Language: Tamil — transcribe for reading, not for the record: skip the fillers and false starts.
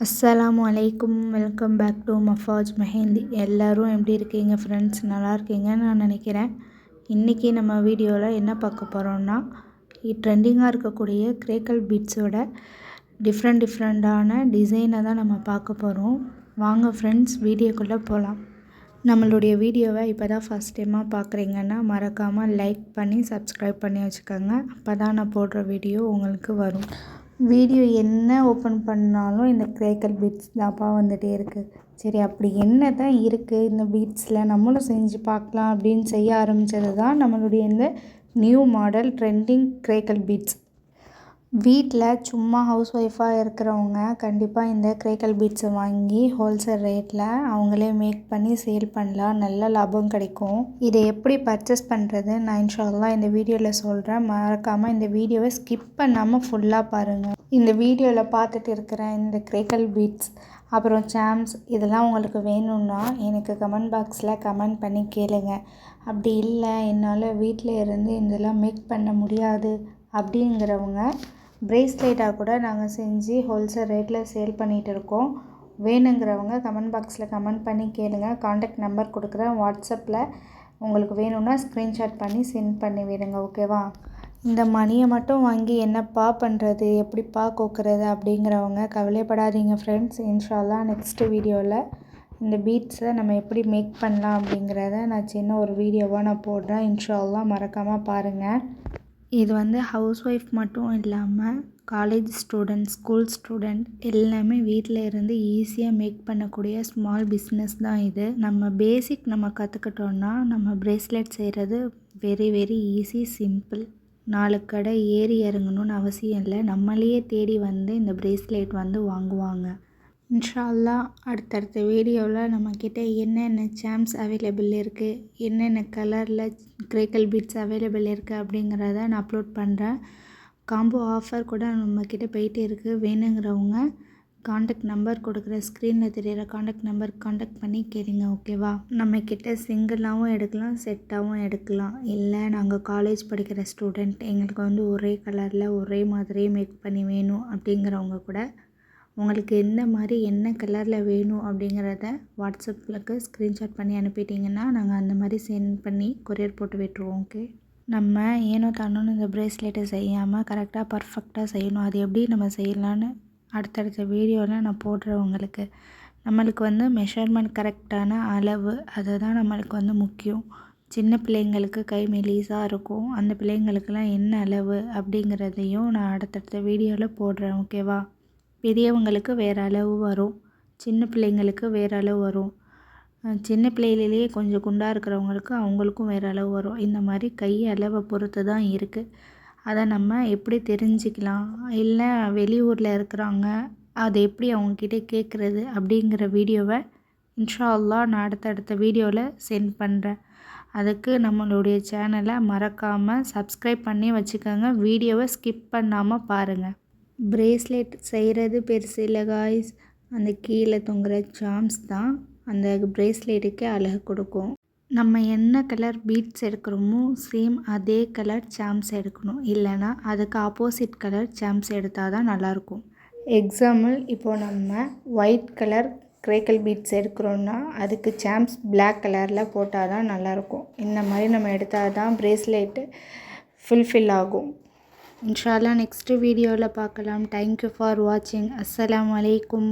அஸ்ஸலாமு அலைக்கும். Welcome back to Mafaj Mehandi. எல்லோரும் எப்படி இருக்கீங்க ஃப்ரெண்ட்ஸ்? நல்லா இருக்கீங்கன்னு நான் நினைக்கிறேன். இன்றைக்கி நம்ம வீடியோவில் என்ன பார்க்க போகிறோம்னா, ட்ரெண்டிங்காக இருக்கக்கூடிய கிரேக்கல் பீட்ஸோட டிஃப்ரெண்ட்டான டிசைனை தான் நம்ம பார்க்க போகிறோம். வாங்க ஃப்ரெண்ட்ஸ், வீடியோக்குள்ளே போகலாம். நம்மளுடைய வீடியோவை இப்போ தான் ஃபஸ்ட் டைமாக பார்க்குறீங்கன்னா மறக்காமல் லைக் பண்ணி சப்ஸ்கிரைப் பண்ணி வச்சுக்கோங்க. அப்போ தான் நான் போடுற வீடியோ உங்களுக்கு வரும். வீடியோ என்ன ஓப்பன் பண்ணாலும் இந்த கிரேக்கல் பீட்ஸ் தான்ப்பா வந்துகிட்டே இருக்குது. சரி, அப்படி என்ன தான் இருக்குது இந்த பீட்ஸில், நம்மளும் செஞ்சு பார்க்கலாம் அப்படின்னு செய்ய ஆரம்பித்தது தான் நம்மளுடைய இந்த நியூ மாடல் ட்ரெண்டிங் கிரேக்கல் பீட்ஸ். வீட்டில் சும்மா ஹவுஸ் ஒய்ஃபாக இருக்கிறவங்க கண்டிப்பாக இந்த கிரேக்கல் பீட்ஸை வாங்கி ஹோல்சேல் ரேட்டில் அவங்களே மேக் பண்ணி சேல் பண்ணலாம். நல்ல லாபம் கிடைக்கும். இதை எப்படி பர்ச்சேஸ் பண்ணுறது நான் இன்ஷா அல்லாஹ் இந்த வீடியோவில் சொல்கிறேன். மறக்காமல் இந்த வீடியோவை ஸ்கிப் பண்ணாமல் ஃபுல்லாக பாருங்கள். இந்த வீடியோவில் பார்த்துட்டு இருக்கிற இந்த கிரேக்கல் பீட்ஸ் அப்புறம் சாம்ஸ் இதெல்லாம் உங்களுக்கு வேணும்னா எனக்கு கமெண்ட் பாக்ஸில் கமெண்ட் பண்ணி கேளுங்க. அப்படி இல்லை, என்னால் வீட்டில் இருந்து இதெல்லாம் மேக் பண்ண முடியாது அப்படிங்கிறவங்க ப்ரேஸ்லெட்டாக கூட நாங்கள் செஞ்சு ஹோல்சேல் ரேட்டில் சேல் பண்ணிகிட்டு இருக்கோம். வேணுங்கிறவங்க கமெண்ட் பாக்ஸில் கமெண்ட் பண்ணி கேளுங்க. காண்டாக்ட் நம்பர் கொடுக்குறேன். வாட்ஸ்அப்பில் உங்களுக்கு வேணும்னா ஸ்க்ரீன்ஷாட் பண்ணி சென்ட் பண்ணி விடுங்க. ஓகேவா? இந்த மணியை மட்டும் வாங்கி என்னப்பா பண்ணுறது, எப்படிப்பா கோக்குறது அப்படிங்கிறவங்க கவலைப்படாதீங்க ஃப்ரெண்ட்ஸ். இன்ஷா அல்லாஹ் நெக்ஸ்ட் வீடியோவில் இந்த பீட்ஸை நம்ம எப்படி மேக் பண்ணலாம் அப்படிங்கிறத நான் சின்ன ஒரு வீடியோவாக நான் போடுறேன். இன்ஷா அல்லாஹ் மறக்காமல் பாருங்கள். இது ஹவுஸ் ஒய்ஃப் மட்டும் இல்லாமல் காலேஜ் ஸ்டூடெண்ட், ஸ்கூல் ஸ்டூடெண்ட் எல்லாமே வீட்டில் இருந்து ஈஸியாக மேக் பண்ணக்கூடிய ஸ்மால் பிஸ்னஸ் தான் இது. நம்ம பேசிக் நம்ம கற்றுக்கிட்டோன்னா நம்ம ப்ரேஸ்லெட் செய்கிறது வெரி ஈஸி, சிம்பிள். 4 கடை ஏறி இறங்கணும்னு அவசியம் இல்லை. நம்மளையே தேடி இந்த ப்ரேஸ்லெட் வாங்குவாங்க. இன்ஷா அல்லாஹ் அடுத்தடுத்த வீடியோவில் நம்மக்கிட்ட என்னென்ன சாம்ஸ் அவைலபிள் இருக்குது, என்னென்ன கலரில் கிரேக்கல் பீட்ஸ் அவைலபிள் இருக்குது அப்படிங்கிறத நான் அப்லோட் பண்ணுறேன். காம்போ ஆஃபர் கூட நம்மக்கிட்ட போயிட்டு இருக்குது. வேணுங்கிறவங்க காண்டாக்ட் நம்பர் கொடுக்குற ஸ்க்ரீனில் தெரிகிற காண்டாக்ட் நம்பர் காண்டாக்ட் பண்ணி கேளுங்க. ஓகேவா? நம்மக்கிட்ட சிங்கிளாகவும் எடுக்கலாம், செட்டாகவும் எடுக்கலாம். இல்லை, நாங்கள் காலேஜ் படிக்கிற ஸ்டூடெண்ட், எங்களுக்கு ஒரே கலரில் ஒரே மாதிரியே மேக் பண்ணி வேணும் அப்படிங்கிறவங்க கூட உங்களுக்கு எந்த மாதிரி என்ன கலரில் வேணும் அப்படிங்கிறத வாட்ஸ்அப்பில் ஸ்க்ரீன்ஷாட் பண்ணி அனுப்பிட்டிங்கன்னா நாங்கள் அந்த மாதிரி சென்ட் பண்ணி கொரியர் போட்டு விட்டுருவோம். ஓகே, நம்ம ஏனோ தானோன்னு இந்த ப்ரேஸ்லெட்டை செய்யாமல் கரெக்டாக பர்ஃபெக்டாக செய்யணும். அது எப்படி நம்ம செய்யலான்னு அடுத்தடுத்த வீடியோவில் நான் போடுறேன் உங்களுக்கு. நம்மளுக்கு மெஷர்மெண்ட் கரெக்டான அளவு, அதுதான் நம்மளுக்கு முக்கியம். சின்ன பிள்ளைங்களுக்கு கை மெலிசாக இருக்கும். அந்த பிள்ளைங்களுக்கெல்லாம் என்ன அளவு அப்படிங்கிறதையும் நான் அடுத்தடுத்த வீடியோவில் போடுறேன். ஓகேவா? பெரியவங்களுக்கு வேறு அளவு வரும், சின்ன பிள்ளைங்களுக்கு வேறு அளவு வரும். சின்ன பிள்ளையிலேயே கொஞ்சம் குண்டாக இருக்கிறவங்களுக்கு அவங்களுக்கும் வேறு அளவு வரும். இந்த மாதிரி கை அளவை பொறுத்து தான் இருக்குது. அதை நம்ம எப்படி தெரிஞ்சுக்கலாம், இல்லை வெளியூரில் இருக்கிறாங்க அதை எப்படி அவங்கக்கிட்ட கேட்குறது அப்படிங்கிற வீடியோவை இன்ஷா அல்லாஹ் நான் அடுத்தடுத்த வீடியோவில் சென்ட் பண்ணுறேன். அதுக்கு நம்மளுடைய சேனலை மறக்காமல் சப்ஸ்கிரைப் பண்ணி வச்சுக்கோங்க. வீடியோவை ஸ்கிப் பண்ணாமல் பாருங்கள். ப்ரேஸ்லெட் செய்கிறது பெருசு இல்லை காய்ஸ், அந்த கீழே தொங்குற சாம்ஸ் தான் அந்த ப்ரேஸ்லெட்டுக்கே அழகு கொடுக்கும். நம்ம என்ன கலர் பீட்ஸ் எடுக்கிறோமோ சேம் அதே கலர் சாம்ஸ் எடுக்கணும். இல்லைனா அதுக்கு ஆப்போசிட் கலர் சாம்ஸ் எடுத்தால் தான் நல்லாயிருக்கும். எக்ஸாம்பிள், இப்போது நம்ம ஒயிட் கலர் கிரேக்கல் பீட்ஸ் எடுக்கிறோன்னா அதுக்கு சாம்ஸ் பிளாக் கலரில் போட்டால் தான் நல்லாயிருக்கும். இந்த மாதிரி நம்ம எடுத்தால் தான் ப்ரேஸ்லெட்டு ஃபுல்ஃபில் ஆகும். இன்ஷா அல்லாஹ் நெக்ஸ்ட் வீடியோவில் பார்க்கலாம். தேங்க்யூ ஃபார் வாட்சிங். அஸ்ஸலாமு அலைக்கும்.